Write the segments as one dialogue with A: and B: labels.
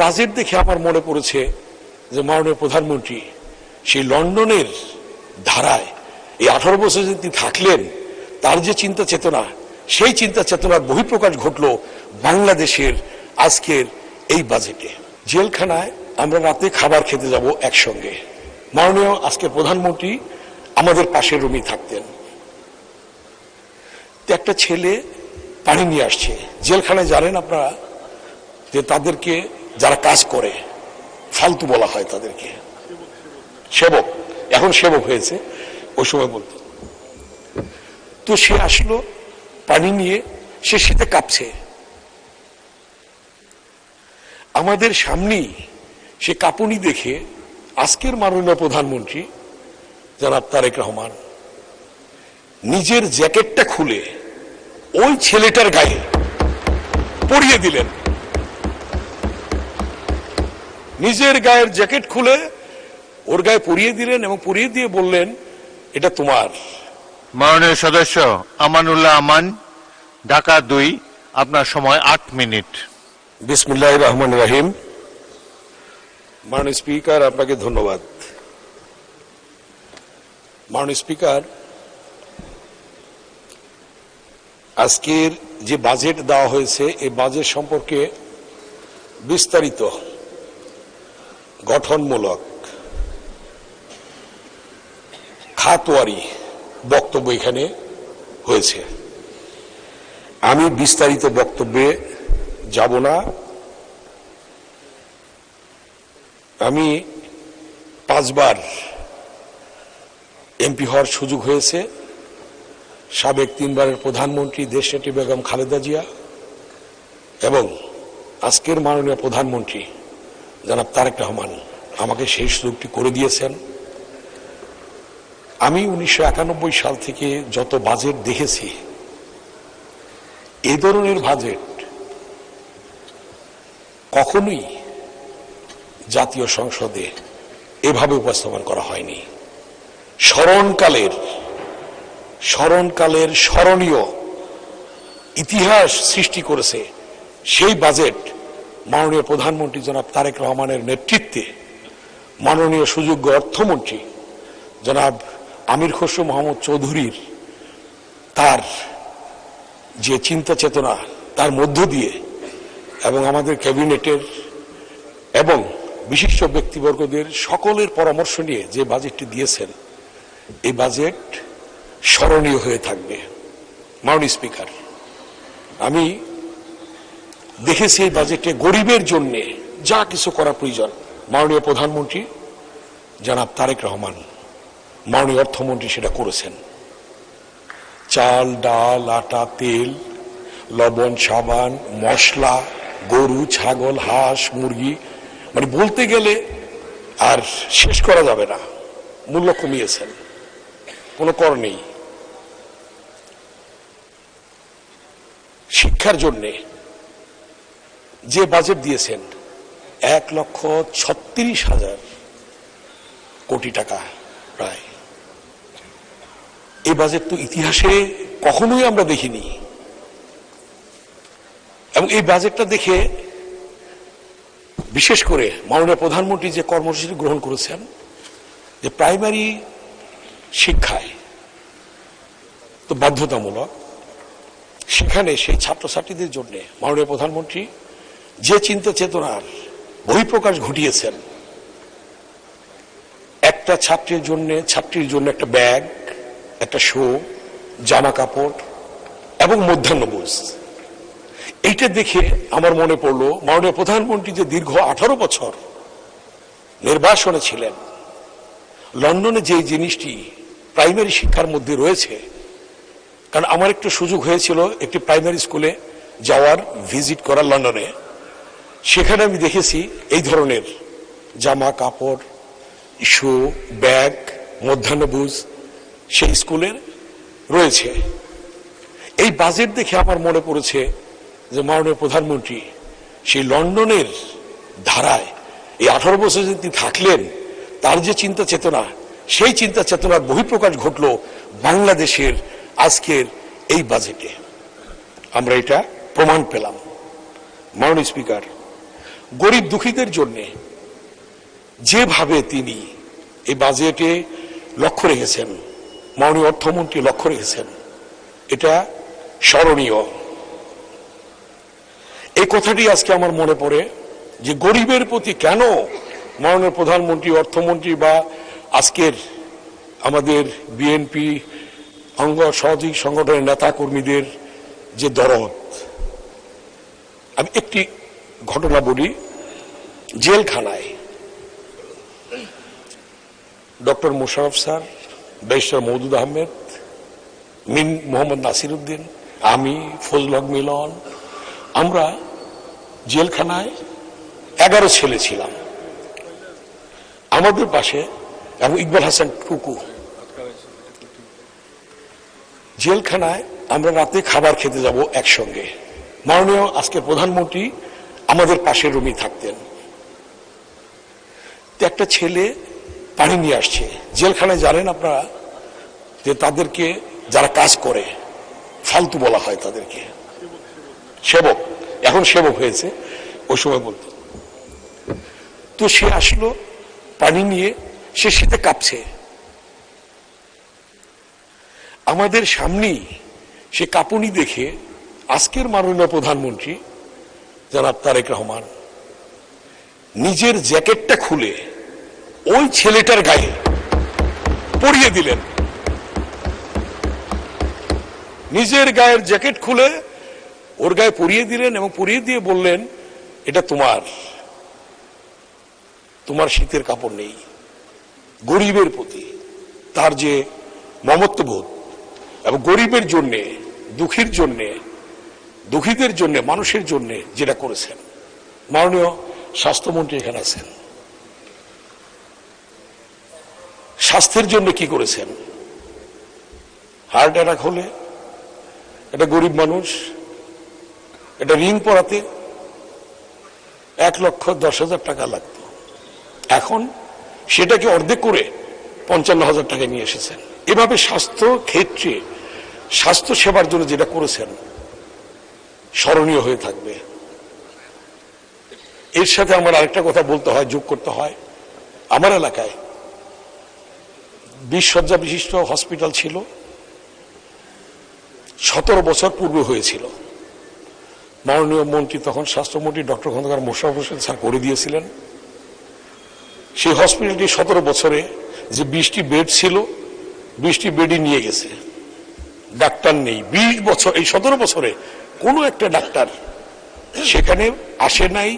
A: Budget দেখে আমার মনে পড়েছে যে মাননীয় প্রধানমন্ত্রী সেই লন্ডনের ধারায় এই 18 বছর যে তিনি থাকলেন, তার যে চিন্তা চেতনা, সেই চিন্তা চেতনার বহিঃপ্রকাশ ঘটলো বাংলাদেশের আজকের এই বাজেটে। জেলখানায় আমরা রাতে খাবার খেতে যাব একসঙ্গে। মাননীয় আজকের প্রধানমন্ত্রী আমাদের পাশের রুমে থাকতেন। একটা ছেলে পানি নিয়ে আসছে। জেলখানায় জানেন আপনারা যে তাদেরকে যারা কাজ করে ফালতু বলা হয়, তাদেরকে সেবক, এখন সেবক হয়েছে, ওই সময় বলতো। তো সে আসলো পানি নিয়ে, সে শীতে কাঁপছে। আমাদের সামনেই সে কাঁপুনি দেখে আজকের মাননীয় প্রধানমন্ত্রী জনাব তারেক রহমান নিজের জ্যাকেটটা খুলে ওই ছেলেটার গায়ে পরিয়ে দিলেন। নিজের গায়ের জ্যাকেট খুলে ওর গায়ে পরিয়ে দিলেন এবং পরিয়ে দিয়ে বললেন, এটা তোমার।
B: মাননীয় সদস্য আমানুল্লাহ আমান, ঢাকা 2, আপনার সময় 8 মিনিট।
A: বিসমিল্লাহির রহমানির রহিম। মাননীয় স্পিকার, আপনাকে ধন্যবাদ। মাননীয় স্পিকার, আজকের যে বাজেট দেওয়া হয়েছে, এই বাজেট সম্পর্কে বিস্তারিত গঠনমূলক খাতওয়ারি বক্তব্য এখানে হয়েছে। আমি বিস্তারিত বক্তব্যে যাব না। আমি 5 বার এমপি হওয়ার সুযোগ হয়েছে। সাবেক 3 বারের প্রধানমন্ত্রী দেশনেত্রী বেগম খালেদা জিয়া এবং আজকের মাননীয় প্রধানমন্ত্রী জনাব তারেক রহমান আমাকে সেই সুযোগটি করে দিয়েছেন। আমি 1991 সাল থেকে যত বাজেট দেখেছি, এই ধরনের বাজেট কখনোই জাতীয় সংসদে এভাবে উপস্থাপন করা হয়নি। স্মরণকালের স্মরণীয় ইতিহাস সৃষ্টি করেছে সেই বাজেট মাননীয় প্রধানমন্ত্রী জনাব তারেক রহমানের নেতৃত্বে মাননীয় সুযোগ্য অর্থমন্ত্রী জনাব আমির খসরু মোহাম্মদ চৌধুরীর তার যে চিন্তা চেতনা, তার মধ্য দিয়ে এবং আমাদের ক্যাবিনেটের এবং বিশিষ্ট ব্যক্তিবর্গদের সকলের পরামর্শ নিয়ে যে বাজেটটি দিয়েছেন, এই বাজেট স্মরণীয় হয়ে থাকবে। মাননীয় স্পিকার, আমি দেখেছি এই বাজেটে গরিবের জন্য যা কিছু করা প্রয়োজন মাননীয় প্রধানমন্ত্রী জনাব তারেক রহমান, মাননীয় অর্থমন্ত্রী সেটা করেছেন। চাল, ডাল, আটা, তেল, লবণ, সাবান, মশলা, গরু, ছাগল, হাঁস, মুরগি, মানে বলতে গেলে আর শেষ করা যাবে না। মূল্য কমিয়েছেন, কোনো কর নেই। শিক্ষার জন্যে যে বাজেট দিয়েছেন 1,36,000 কোটি টাকা প্রায়, এই বাজেট তো ইতিহাসে কখনোই আমরা দেখিনি। এবং এই বাজেটটা দেখে বিশেষ করে মাননীয় প্রধানমন্ত্রী যে কর্মসূচি গ্রহণ করেছেন, যে প্রাইমারি শিক্ষায় তো বাধ্যতামূলক, সেখানে সেই ছাত্রছাত্রীদের জন্য মাননীয় প্রধানমন্ত্রী যে চিন্তা চেতনার বহিঃপ্রকাশ ঘটিয়েছেন, একটা ছাত্রীর জন্য একটা ব্যাগ, একটা শু, জামা কাপড় এবং মধ্যাহ্নভোজ, এইটা দেখে আমার মনে পড়লো মাননীয় প্রধানমন্ত্রী যে দীর্ঘ 18 বছর নির্বাসনে ছিলেন, লন্ডনে যে জিনিসটি প্রাইমারি শিক্ষার মধ্যে রয়েছে। কারণ আমার একটু সুযোগ হয়েছিল একটি প্রাইমারি স্কুলে যাওয়ার, ভিজিট করার লন্ডনে। সেখানে আমি দেখেছি এই ধরনের জামা কাপড়, শু, ব্যাগ, মধ্যাহ্নভোজ সেই স্কুলের রয়েছে। এই বাজেট দেখে আমার মনে পড়েছে যে মাননীয় প্রধানমন্ত্রী সেই লন্ডনের ধারায় এই 18 বছর যে তিনি থাকলেন, তার যে চিন্তা চেতনা, সেই চিন্তা চেতনার বহিঃপ্রকাশ ঘটলো বাংলাদেশের আজকের এই বাজেটে। আমরা এটা প্রমাণ পেলাম। মাননীয় স্পিকার, গরিব দুঃখীদের জন্য যেভাবে তিনি এই বাজেটে লক্ষ্য রেখেছেন, মাননীয় অর্থমন্ত্রী লক্ষ্য রেখেছেন, এটা স্মরণীয়। এই কথাটি আজকে আমার মনে পড়ে যে গরিবের প্রতি কেন মাননীয় প্রধানমন্ত্রী, অর্থমন্ত্রী বা আজকের আমাদের বিএনপি অঙ্গ সহযোগী সংগঠনের নেতা কর্মীদের যে দরদ। আমি একটি ঘটনা বলি। জেলখানায় doctor Mosharraf sir, barrister Moudud Ahmed, Mohammad Nasir Uddin, আমি, ফজল হক মিলন, আমরা জেলখানায় 11 ছেলে ছিলাম। আমাদের পাশে এবং ইকবাল হাসান টুকু। জেলখানায় আমরা রাতে খাবার খেতে যাব একসঙ্গে। মাননীয় আজকের প্রধানমন্ত্রী আমাদের পাশের রুমে থাকতেন। একটা ছেলে পানি নিয়ে আসছে। জেলখানায় জানেন আপনারা যে তাদেরকে যারা কাজ করে ফালতু বলা হয়, তাদেরকে সেবক, এখন সেবক হয়েছে, ওই সময় বলতো। তো সে আসলো পানি নিয়ে, সে শীতে কাঁপছে। আমাদের সামনেই সে কাঁপুনি দেখে আজকের মাননীয় প্রধানমন্ত্রী জনাব তারেক রহমান নিজের জ্যাকেটটা খুলে ওই ছেলেটার গায়ে পরিয়ে দিলেন। নিজের গায়ের জ্যাকেট খুলে ওর গায়ে পরিয়ে দিলেন এবং পরিয়ে দিয়ে বললেন, এটা তোমার শীতের কাপড় নেই। গরিবের প্রতি তার যে মমত্ববোধ এবং গরিবের জন্যে, দুঃখীর জন্যে, দুঃখীদের জন্য, মানুষের জন্য যেটা করেছেন। মাননীয় স্বাস্থ্যমন্ত্রী এখানে আছেন, স্বাস্থ্যের জন্য কি করেছেন? হার্ট অ্যাটাক হলে এটা গরিব মানুষ, এটা রিং পরাতে 1,10,000 টাকা লাগতো, এখন সেটাকে অর্ধেক করে 55,000 টাকা নিয়ে এসেছেন। এভাবে স্বাস্থ্য ক্ষেত্রে, স্বাস্থ্য সেবার জন্য যেটা করেছেন স্মরণীয় হয়ে থাকবে। এর সাথে আমার আরেকটা কথা বলতে হয়, যোগ করতে হয়। আমার এলাকায় 20 শয্যা বিশিষ্ট হসপিটাল ছিল, 17 বছর পূর্বে হয়েছিল। মাননীয় মন্ত্রী তখন স্বাস্থ্যমন্ত্রী ডক্টর খন্দকার মোশাররফ হোসেন স্যার করে দিয়েছিলেন। সেই হসপিটালটি 17 বছরে যে 20টি বেড ছিল, 20টি বেডই নিয়ে গেছে। ডাক্তার নেই 20 বছর, এই 17 বছরে কোনো একটা ডাক্তার সেখানে আসে নাই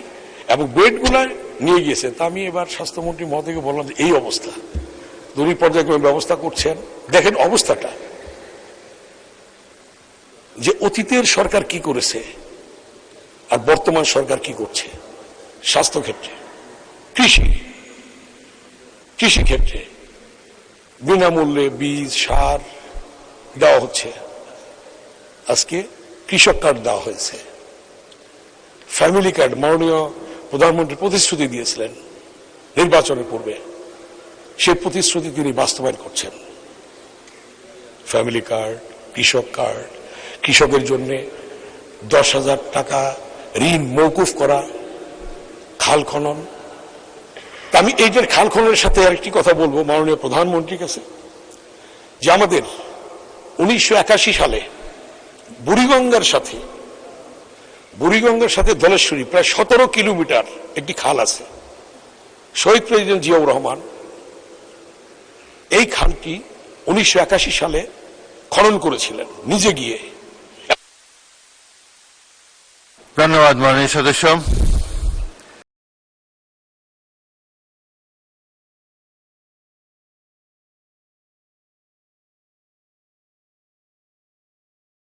A: এবং বেডগুলা নিয়ে গেছে। তা আমি এবার স্বাস্থ্যমন্ত্রী মহোদয়কে বললাম যে এই অবস্থা, দুই পর্যায়ক্রমে ব্যবস্থা করছেন, দেখেন অবস্থাটা, যে অতীতের সরকার কি করেছে আর বর্তমান সরকার কি করছে স্বাস্থ্য ক্ষেত্রে। কৃষি ক্ষেত্রে বিনামূল্যে বীজ, সার দেওয়া হচ্ছে। আজকে কৃষক কার্ড দেওয়া হয়েছে, ফ্যামিলি কার্ড মাননীয় প্রধানমন্ত্রী প্রতিশ্রুতি দিয়েছিলেন নির্বাচনের পূর্বে, সেই প্রতিশ্রুতি তিনি বাস্তবায়ন করছেন। ফ্যামিলি কার্ড, কৃষক কার্ড, কৃষকের জন্য 10,000 টাকা ঋণ মৌকুফ করা, খাল খনন। আমি এই যে খাল খননের সাথে আরেকটি কথা বলবো মাননীয় প্রধানমন্ত্রীর কাছে, যে আমাদের 1981 সালে বুড়িগঙ্গার সাথে ধলেশ্বরী প্রায় 17 কিলোমিটার একটি খাল আছে। শহীদ প্রেসিডেন্ট জিয়াউর রহমান এই খালটি 1981 সালে খনন করেছিলেন নিজে গিয়ে।
B: ধন্যবাদ মাননীয় সদস্য।